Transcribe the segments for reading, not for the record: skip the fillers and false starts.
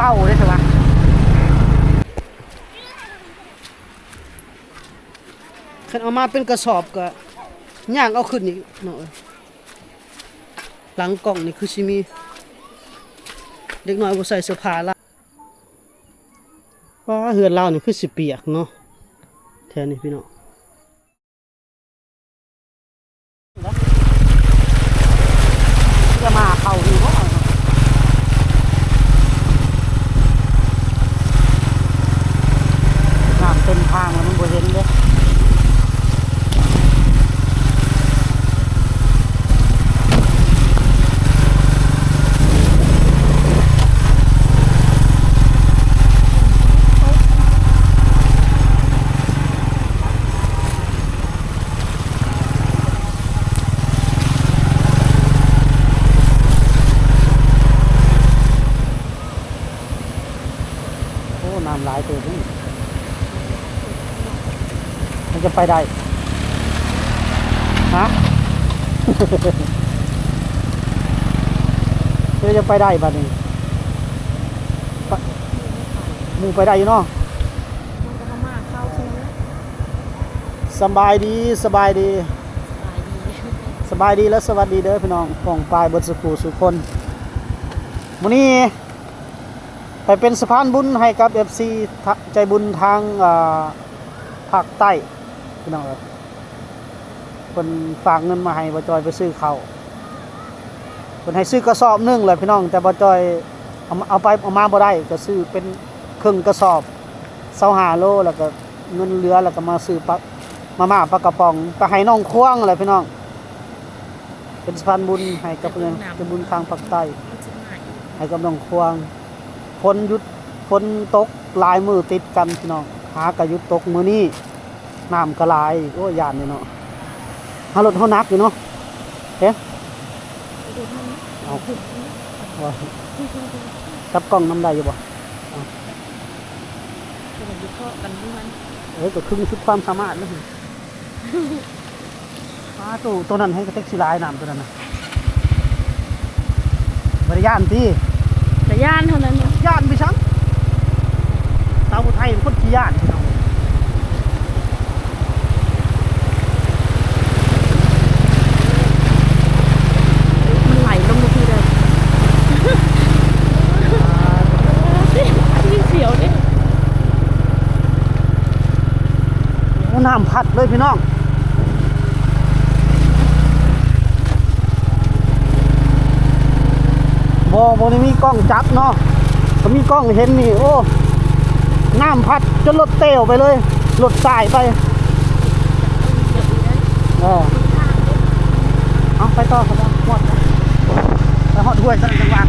เข้าได้ใช่ไหมคันเอามาเป็นกระสอบก็ย่างเอาขึ้นอีกเนาะหลังกล่องนี่คือสิมีเด็กน้อยบ่ใส่เสื้อผ้าละว่าเฮือนเรานี่คือสิเปียกเนาะแท้นี่พี่น้องจะมาเข้านี่บ่น้ำเต็มทางแล้วมันบ่เห็นเด้น้ำหลายตัวนี่มันจะไปได้ฮะ จะไปได้บ้านนี้มึงไปได้อยู่เนาะสบายดีสบายดีสบายดีและสวัสดีเด้อพี่น้องของปลายบนสุขุสุคนมื้อนี้ไปเป็นสะพานบุญให้กับ FC ใจบุญทางภาคใต้พี่น้องครับเพิ่นฝากเงินมาให้บ่จอยไปซื้อข้าวเพิ่นให้ซื้อกระสอบนึงเลยพี่น้องแต่บ่จอยเอามาบ่ได้ก็ซื้อเป็นครึ่งกระสอบ25โลแล้วก็เงินเหลือแล้วก็มาซื้อมาม่าปลากระป๋องไปให้น้องควงอะไรพี่น้องเป็นสะพานบุญให้กับเงินใจบุญทางภาคใต้ให้กับน้องควงฝนตกหลายมือติดกันพี่น้องหากระยุดตกมื้อนี้น้ำกระลายโอ้ยานนี่เนาะหารถเฮานักอยู่เนาะเด้เอาว่าจับกล้องนำได้อยู่บ่ก็ครึ่งสุดความสามารถนะตัวนั้นให้กระเต็กสิลายน้ำตัวนั้นน่ะบริยานที่แต่ย่านเท่านั้นย่านไปชั้งสาวไทยเป็นคนขี้ย่านพี่น้องมันไหลลงมาทีเดียวที่เสียวดิโอ้น้ำพัดเลยพี่น้องบ่ได้มีกล้องจับเนาะก็มีกล้องเห็นนี่โอ้น้ำพัดจนรถเตวไปเลยรถสายไปเอาไปต่อครับหมดไปหอดห้วยสักจังหวะ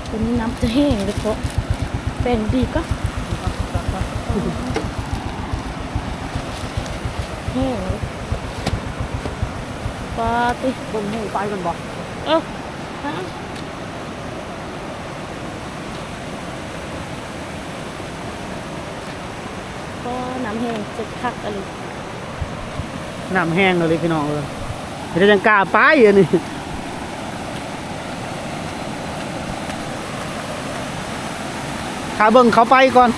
ตัวนี้น้ำจะแห้งเลยเพราะเป็นดีก็แห้งเลยปาติบนหูไปกันบ่ฮะก็น้ำแห้งจะคักอะไรน้ำแห้งเลยพี่น้องเดี๋ยวจังกล้าไปอันนี้ขาเบิ่งเขาไปก่อน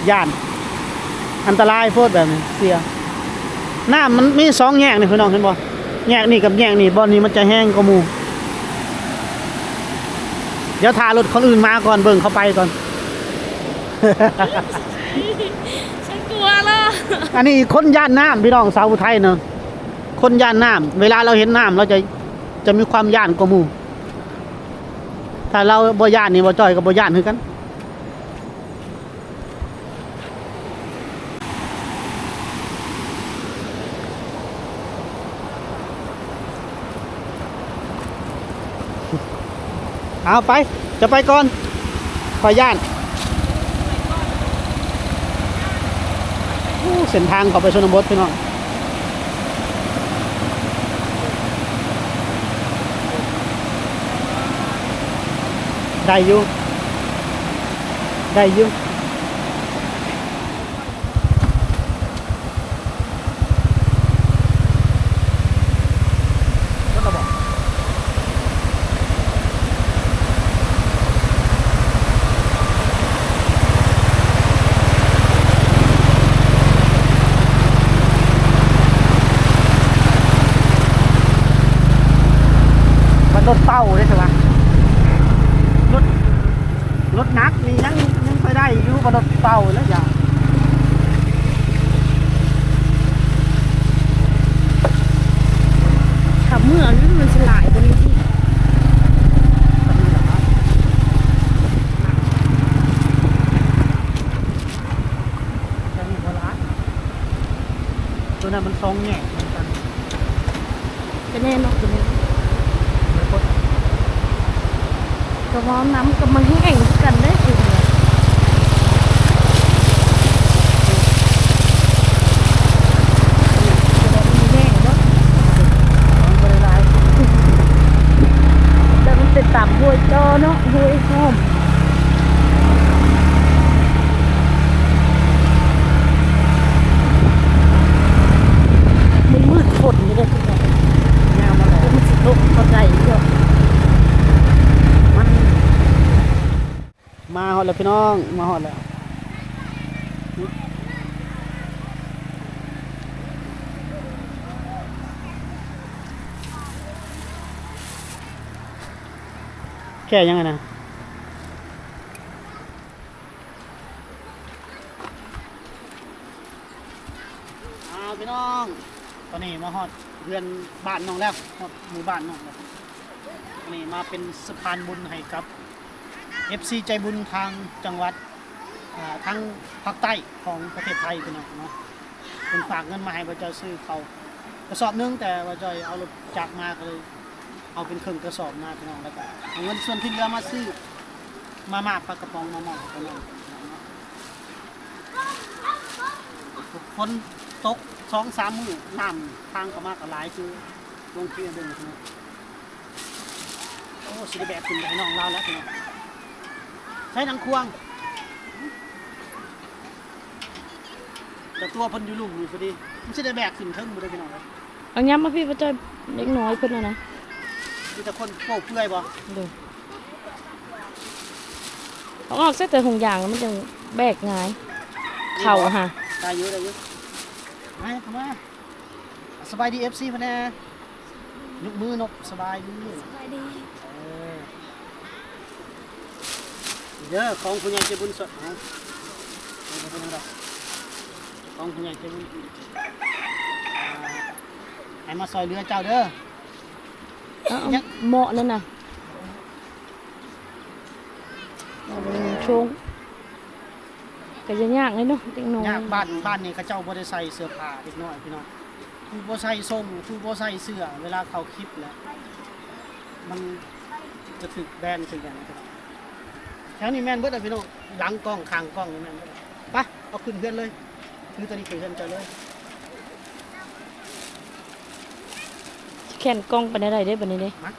ย่านอันตรายโพดแบบนี้เสียน้ำมันมี2แยกนี่พี่น้องเห็นบ่แยกนี่กับแยกนี่บ่อนี้มันจะแห้งกว่าหมู่เดี๋ยวถ่ารถคนอื่นมาก่อนเบิ่งเขาไปก่อนฉันกลัวแล้วอันนี้คนย่านน้ำพี่น้องสาวอุทัยเนาะคนย่านน้ำเวลาเราเห็นน้ำเราจะมีความย่านกว่าหมู่ถ้าเราบ่ย่านนี่บ่จ้อยกับบ่ย่านคือกัน เอาไปจะไปก่อนขอย่านเส้นทางเขาไปชนบทพี่น้องได้อยู่ได้อยู่ก็ระบอกมันรถเต้าได้ใช่ไหมรถนักนี่ยังไปได้อยู่กับรถเต้าแล้วอย่า ขับเมื่อนั้นมันสลายบนนี้ที่ตัวนั้นมันทรงแง่เหมือนกัน เป็นแน่นอนเลยกระเพาะน้ำกับมันแห้งกันได้สิต่ำห้วยจอเนาะห้วยหอมมืดฝนนี่เลยทุกคนแนวมาแล้วมันสิตกเข้าใจเยอะมันมาหอดแล้วพี่น้องมาหอดแล้วแค่ยังไงนะพี่น้องตอนนี้มาฮอดเรือนบ้านน้องแล้วฮอดหมู่บ้านน้องแล้วนี่มาเป็นสะพานบุญให้กับ FC ใจบุญทางจังหวัดทั้งภาคใต้ของประเทศไทยพี่น้องเนาะเป็นฝากเงินมาให้บ่จอยซื้อเขากระสอบนึงแต่บ่จอยเอารถจักรมาก็เลยเอาเป็นเครื่องกระสอบมาพี่น้องแล้วก็เอาเงินส่วนที่เหลือมาซื้อมาม่าปลากระป๋องมาหม้อพี่น้องคนตก2-3 มื้อน้ำทางก็มากก็หลายคือลงที่เดินพี่น้องโอ้สิได้แบกขึ้นไปให้น้องเราแล้วพี่น้องใช้หนังควงแต่ตัวเพิ่นอยู่ลุ่มอยู่พอดีมันสิได้แบกขึ้นเทิงบ่ได้พี่น้องครับ เอาย้ำมาพี่พระเจ้าเล็กน้อยเพิ่นนะมีแต่คนโป้เปื่อยบ่ดูเอาออกซะแต่หงอย่างแล้วมันจะแบกง่ายเข่าฮะได้เยอะมาเข้ามาสบายดี FC มาแน่ยกมือนกสบายดีเด้อของผู้ใหญ่ใจบุญสดเนาะบ่เป็นไรของผู้ใหญ่ใจบุญให้มาซอยเรือเจ้าเด้อเหมาะนั่นน่ะช่วงก็จะยากเลยเนาะเด็กน้อยยากบ้านนี่เขาเจ้าบ่ได้ใส่เสื้อผ้าเด็กน้อยพี่น้องผู้บ่ใส่ทรงผู้บ่ใส่เสื้อเวลาเขาคลิปแล้วมันจะถึกแบนถึกอย่างนั้นแถวนี้แม่นเบิดพี่น้องหลังกล้องข้างกล้องนี่แม่นเบิดไปเอาขึ้นเพื่อนเลยคือตัวนี้ขึ้นเพื่อนเจ้าเลยแขนกล้องไปได้ได้บัดนี้เด้มา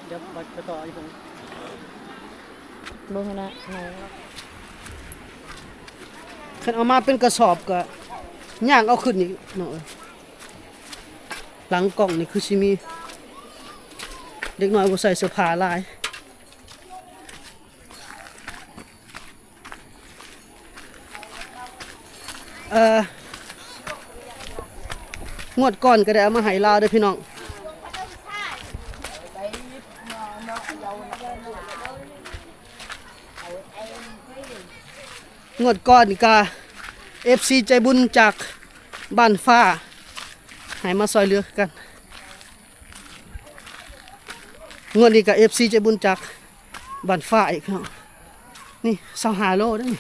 เดี๋ยวไปต่ออีกตรงลงนะขึ้นเอามาเป็นกระสอบก็ย่างเอาขึ้นอีกเนาะหลังกล่องนี่คือสิมีเด็กน้อยบ่ใส่เสื้อผ้าหลายงวดก่อนก็ได้เอามาให้ลาวเด้อพี่น้องงวดก่อนนี่ก็ FC ใจบุญจากบ้านฟ้าให้มาซอยเรือกันงวดนี้ก็ FC ใจบุญจากบ้านฟ้าอีกเนาะนี่25 โลเด้อนี่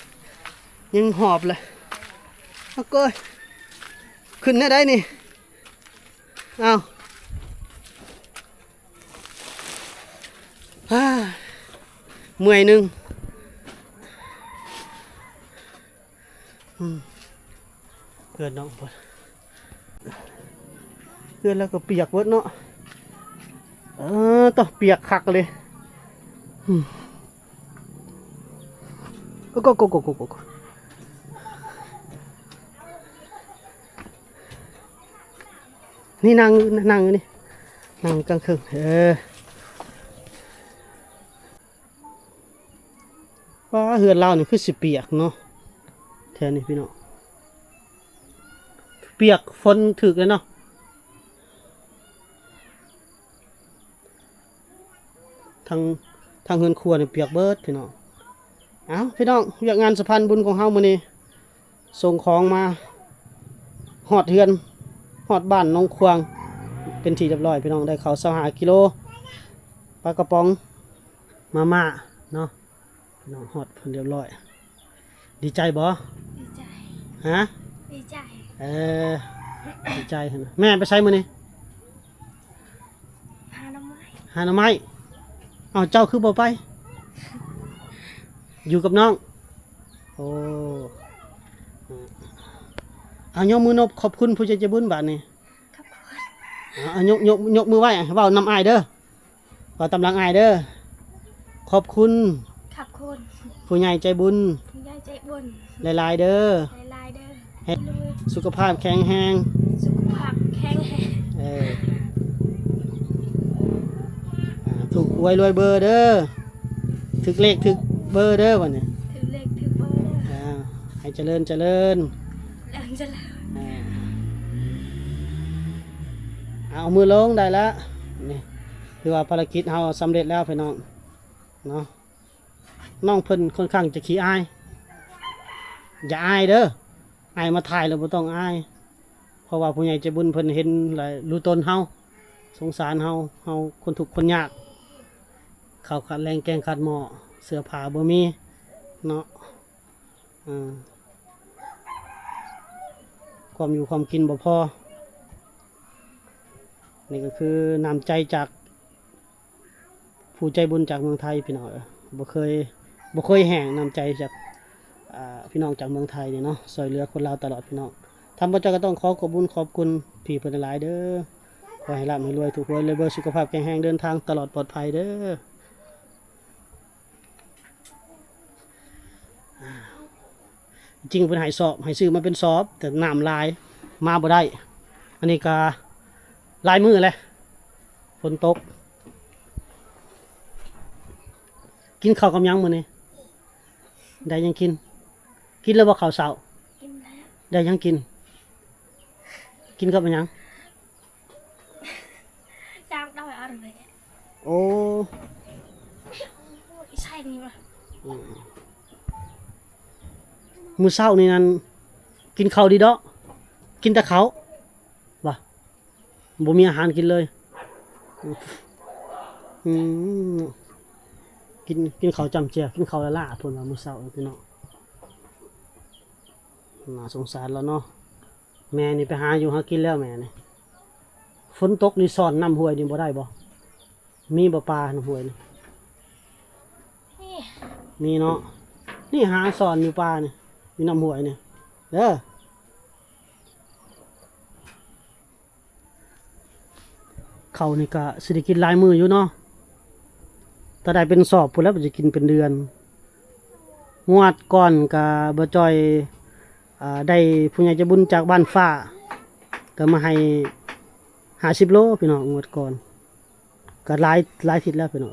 ยังหอบเลยเอาเกยขึ้นได้นี่เอา เมื่อยหนึงเพื่อนน้องเพื่อนแล้วก็เปียกเวิดเนาะต้องเปียกคักเลยก็นี่นั่งอยู่นี่นั่งกลางคืนว่าเฮือนเรานี่คือสิเปียกเนาะแถวนี้พี่น้องเปียกฝนถึกเลยเนาะทางเฮือนครัวนี่เปียกเบิดพี่น้องเอาพี่น้องอยากงานสะพานบุญของเฮามื้อนี้ส่งของมาฮอดเฮือนฮอดบ้านน้องควางเป็นที่เรียบร้อยพี่น้องได้ข้าว25 กิโลปลากระป๋องมาม่าเนาะพี่น้องฮอดเพิ่นเรียบร้อยดีใจบ่ดีใจฮะดีใจดีใจเห็นแม่ไปใช้มื้อนี้หาหน่อไม้เอาเจ้าคือบ่ไปอยู่กับน้องโอ้เอายกมือนบขอบคุณผู้ใจบุญบาดนี้ขอบคุณเอายกมือไหว้เว้านำอายเด้อเว้าตำลังอายเด้อขอบคุณผู้ใหญ่ใจบุญหลายๆเด้อให้สุขภาพแข็งแรงถูกหวยรวยเบอร์เด้อถึกเลขถึกเบอร์เด้อวันนี้ให้เจริญเอามือลงได้แล้วนี่คือว่าภารกิจเราสำเร็จแล้วพี่น้องเนาะน้องเพิ่นค่อนข้างจะขี้อายอย่าอายเด้ออายมาถ่ายแล้วบ่ต้องอายเพราะว่าผู้ใหญ่ใจบุญเพิ่นเห็นหลายรู้ตนเฮาสงสารเฮาคนทุกข์คนยากข้าวขาดแรงแกงขาดหม้อเสื้อผ้าบ่มีเนาะความอยู่ความกินบ่พอนี่ก็คือน้ำใจจากผู้ใจบุญจากเมืองไทยพี่น้องบ่เคยแห้งน้ำใจจากพี่น้องจากเมืองไทยนี่เนาะช่วยเหลือคนลาวตลอดพี่น้องทำบ่เจ้าก็ต้องขอขอบคุณพี่เพิ่นหลายเด้อขอให้ร่ำให้รวยถูกหวยเลยเบอร์สุขภาพแข็งแรงเดินทางตลอดปลอดภัยเด้อจริงเป็นให้ซื้อมาเป็นสอบแต่น้ำลายมาบ่ได้อันนี้ก็ลายมือเลยฝนตกกินข้าวกับยังมื้อนี้ได้ยังกินแล้วบ่ข้าวเช้ากินแล้วได้ยังกินกับยังจางได้อะไรโอ้ใช่นี่ป่ะมื้อเช้านี่นั่นกินข้าวดีดอกกินแต่ข้าวว่ะบ่มีอาหารกินเลยกินข้าวจำเจียกินข้าวละล่าเพิ่นว่ามื้อเช้าพี่น้องน่าสงสารแล้วเนาะแม่นี่ไปหาอยู่หากินแล้วแม่นี่ฝนตกนี่ซ่อนน้ำห้วยนี่บ่ได้บ่มีบ่ปลาน้ำห้วยนี่มีเนาะนี่หาซ่อนอยู่ปลานี่มีน้ำห้วยนี่เด้อเขานี่ก็สิได้กินหลายมื้ออยู่เนาะถ้าได้เป็นสอบพุ่นแล้วจะกินเป็นเดือนงวดก่อนก็บ่จ่อยได้ผู้ใหญ่ใจบุญจากบ้านฟ้าก็มาให้50 โลพี่น้องงวดก่อนก็หลายทิศแล้วพี่น้อง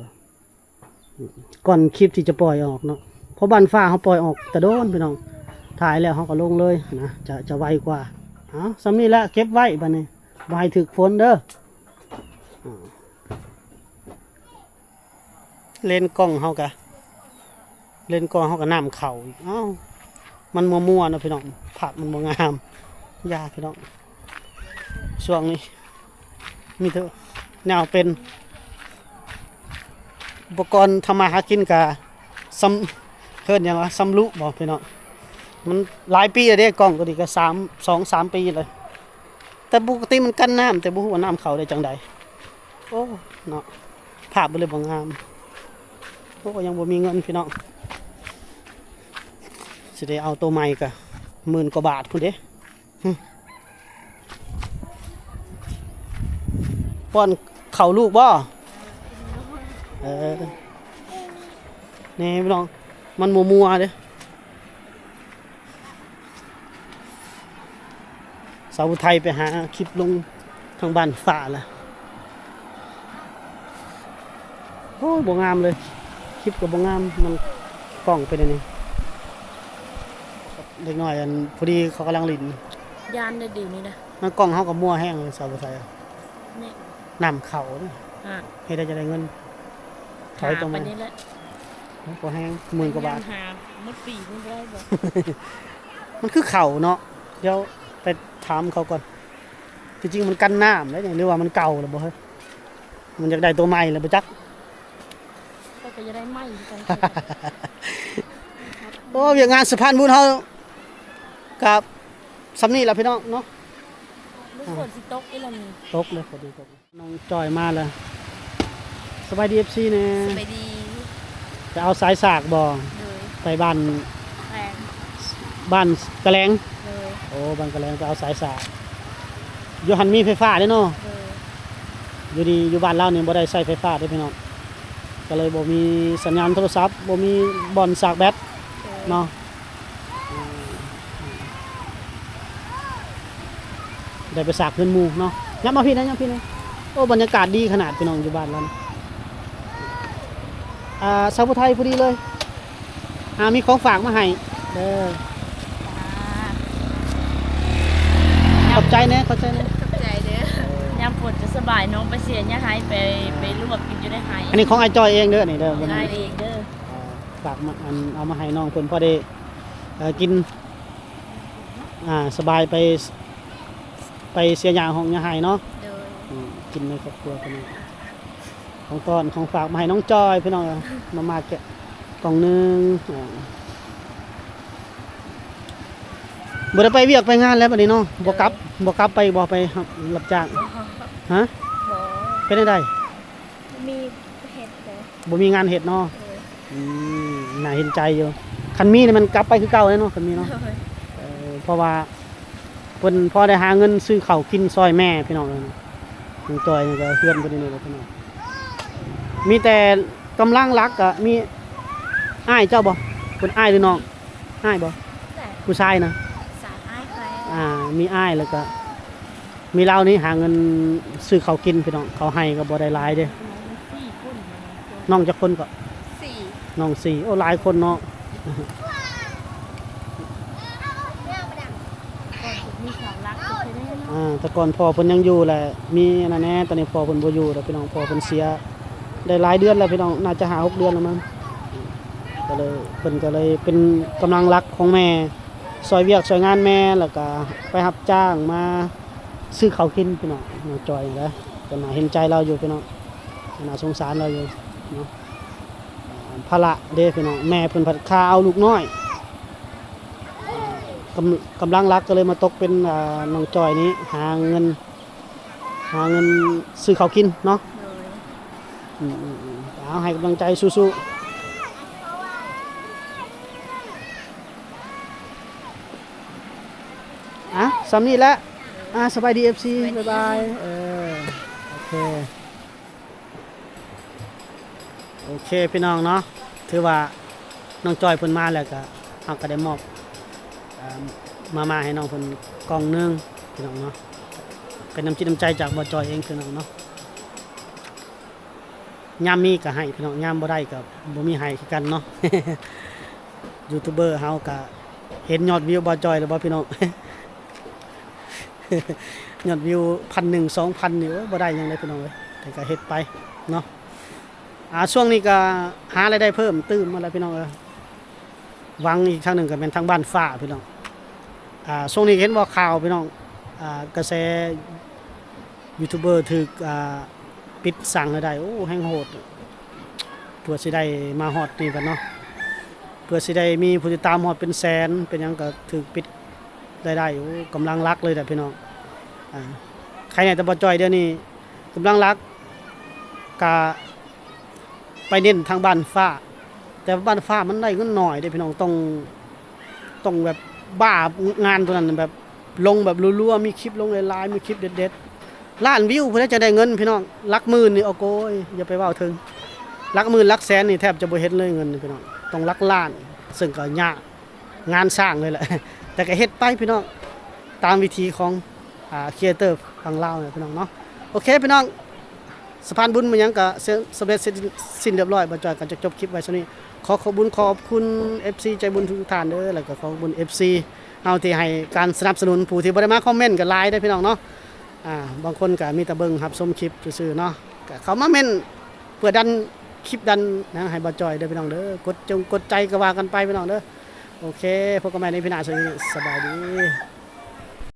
ก่อนคลิปที่จะปล่อยออกเนาะเพราะบ้านฟ้าเขาปล่อยออกแต่โดนพี่น้องถ่ายแล้วเขาก็ลงเลยนะจะไวกว่าสำนี้ละเก็บไว้บัดนี้บ่ให้ถึกฝนเด้อเล่นกล้องเฮากะน้ำเข่าอีกมันมัวๆนะพี่น้องภาพมันบ่งามยากพี่น้องช่วงนี้มีเถอะแนวเป็นอุปกรณ์ทำมาหากินกะเพิ่นยังว่าซ้ำลุบอกพี่น้องมันหลายปีแล้วเด้กล้องก็ดีก็2-3 ปีเลยแต่ปกติมันกันน้ำแต่บ่ฮู้ว่าน้ำเข้าได้จังใดโอ้เนาะภาพมันเลยบ่งาม อ้ยังบ่มีเงินพี่น้องสิได้เอาตัวใหม่กะ10,000 กว่าบาทพุ่นเด้ป้อนเข่าลูกบ่นี่พี่น้องมันมัวๆเด้สาวไทยไปหาคลิปลงทางบ้านฝ่าละโอ้ยบ่งามเลยคลิปก็บ่งามมันกล้องเป็นอันนี้เด็กน้อยอันพอดีเขากำลังลิ้น ยานได้ดีนี่นะ มันกล้องเฮาก็มัวแห้งเลยสาวไทย นี่ น้ำเข้าเด้ ให้ได้จะได้เงินถอยตรง ไป มัน นี่แหละ ก็แห้ง10,000 กว่าบาท หาหมดปีมันได้บ่ มันคือเข่าเนาะเดี๋ยวไปถามเขาก่อนจริงๆมันกันน้ำแล้วเนี่ยหรือว่ามันเก่าหรือบ่เฮ้ยมันอยากได้ตัวใหม่หรือบ่จัก ก็จะได้ไหมกัน โอ้เวียกงานสะพานบุญเฮากับสำนี่ล่ะพี่น้องเนาะ ลูกฝนสิตกอีหล่ะนี่ ตกเลยพอดีตกน้องจอยมาแล้วสบายดี FC แน่ สบายดี ไปเอาสายสากบ่ เลย ไปบ้าน แรง กะแลง เลย โอ้บ้านกะแลงไปเอาสายสากอยู่หันมีไฟฟ้าเด้เนาะ เลย อยู่ดีอยู่บ้านเราเนี่ยบ่ได้ใช้ไฟฟ้าเด้พี่น้องก็เลยบ่มีสัญญาณโทรศัพท์บ่มีบ่อนสากแบตเนาะได้ไปสากเงินหมู่เนาะยับมาพี่นะยับพี่นะโอ้บรรยากาศดีขนาดพี่น้องอยู่บ้านเรานะสาวผู้ไทยพอดีเลยมีของฝากมาให้เด้อขอบใจแน่ขอบใจแน่ ขอบใจเด้อยามฝนจะสบายน้องไปเสียเนี่ยหายไปลวกกินอยู่ได้หาย อันนี้ของไอ้จอยเองเด้อนี่เด้อ ได้เองเด้อ ฝากมาเอามาให้น้องเพิ่นพอได้กินสบายไปเสียอย่างของยาหายเนาะ เด้อ กินในครอบครัวพี่น้องของตอนของฝากมาให้น้องจอยพี่น้องมาแกะกล่องนึงบ่ได้ไปเวียกไปงานแล้วบัดนี้เนาะบ่กลับไปบ่ไปรับจ้างฮะ บ่ เป็นได้ มีเห็ดเด้อ บ่มีงานเฮ็ดเนาะ เออ น่าเห็นใจอยู่คันมีนี่มันกลับไปคือเก่าเลยเนาะคันมีเนาะเพราะว่าเพิ่นพอได้หาเงินซื้อข้าวกินซอยแม่พี่น้องน้องจอยนี่ก็เพื่อนเพิ่นนี่เลยพี่น้องมีแต่กำลังรักก็มีอ้ายเจ้าบ่เพิ่นอ้ายหรือน้องอ้ายบ่ แต่ ผู้ชายนะ สารอ้ายใคร มีอ้ายแล้วก็มีเรานี่หาเงินซื้อข้าวกินพี่น้องเขาให้ก็บ่ได้หลายเด้สี่คน น้องจักคนก็ สี่ น้อง4โอ้หลายคนเนาะ ก่อนมีสาวรักก็เคยได้เนาะ แต่ก่อนพ่อเพิ่นยังอยู่แหละมีนั่นแน่ตอนนี้พ่อเพิ่นบ่อยู่แล้วพี่น้องพ่อเพิ่นเสียได้หลายเดือนแล้วพี่น้องน่าจะ5-6 เดือนแล้วมั้งก็เลยเพิ่นก็เลยเป็นกำลังรักของแม่ซอยเวียกซอยงานแม่แล้วก็ไปรับจ้างมาซื้อข้าวกินพี่น้องน้องจอยนี่แหละก็น่าเห็นใจเราอยู่พี่น้องน่าสงสารเราอยู่เนาะภาระเด้พี่น้องแม่เพิ่นผัดข้าวเอาลูกน้อยกำลังรักก็เลยมาตกเป็นน้องจอยนี้หาเงินซื้อข้าวกินเนาะ เลย เอาให้กำลังใจสู้ๆสำนี้แล้วสบายดี FC บ๊ายบายโอเคพี่น้องเนาะถือว่าน้องจอยเพิ่นมาแล้วก็เฮาก็ได้มอบมาให้น้องเพิ่นกล่องนึงพี่น้องเนาะเป็นน้ำจิตน้ำใจจากบ่จอยเองพี่น้องเนาะยามมีก็ให้พี่น้องยามบ่ได้ก็บ่มีให้คือกันเนาะ ยูทูบเบอร์เฮาก็เห็นยอดวิวบ่จอยแล้วบ่พี่น้อง ยอดวิว 1,000 2,000 นี่บ่ได้หยังเลยพี่น้องเอ้ยแต่ก็เฮ็ดไปเนาะช่วงนี้ก็หารายได้เพิ่มตื้มมาแล้วพี่น้องเอ้ยหวังอีกทางหนึงก็เป็นทางบ้านฟ้าพี่น้องช่วงนี้เห็นว่าข่าวพี่น้องกระแสยูทูบเบอร์ถูกปิดสั่งรายได้โอ้แห่งโหดเพื่อสิได้มาฮอดนี่กันเนาะเพื่อสิได้มีผู้ติดตามฮอดเป็นแสนเป็นหยังก็ถูกปิดรายได้โอ้กำลังรักเลยแต่พี่น้องใครเนี่ยแต่บ่จอยเดี๋ยวนี้กำลังรักกะไปเน้นทางบ้านฟ้า แต่บ้านฟ้ามันได้เงินหน่อยเด้พี่น้องต้องแบบบ้างานตัวนั้นแบบลงแบบรัวๆมีคลิปลงหลายๆมีคลิปเด็ดๆล้านวิวเพื่อจะได้เงินพี่น้องหลักหมื่นนี่โอ้โกยอย่าไปเว้าถึงหลักหมื่นหลักแสนนี่แทบจะบ่เฮ็ดเลยเงินพี่น้องต้องหลักล้านซึ่งก็ยากงานสร้างเลยแหละ แต่ก็เฮ็ดไปพี่น้องตามวิธีของครีเอเตอร์ฝั่งลาวเนี่ยพี่น้องเนาะโอเคพี่น้องสะพานบุญมันยังก็สำเร็จสิ้นเรียบร้อยบ่จอยก็จะจบคลิปไว้เท่านี้ขอขอบคุณ FC ใจบุญทุกท่านเด้อแล้วก็ขอบคุณ FC เอาที่ให้การสนับสนุนผู้ที่บ่ได้มาคอมเมนต์ก็หลายได้อพี่น้องเนาะบางคนก็มีแต่เบิ่งรับชมคลิปซื่อๆเนาะก็เขามาเม้นเพื่อดันคลิปดันนะให้บ่จอยเด้อพี่น้องเด้อกดใจก็ว่ากันไปพี่น้องเด้อโอเคพบกันใหม่ในพี่นาสวัสดีสบายดี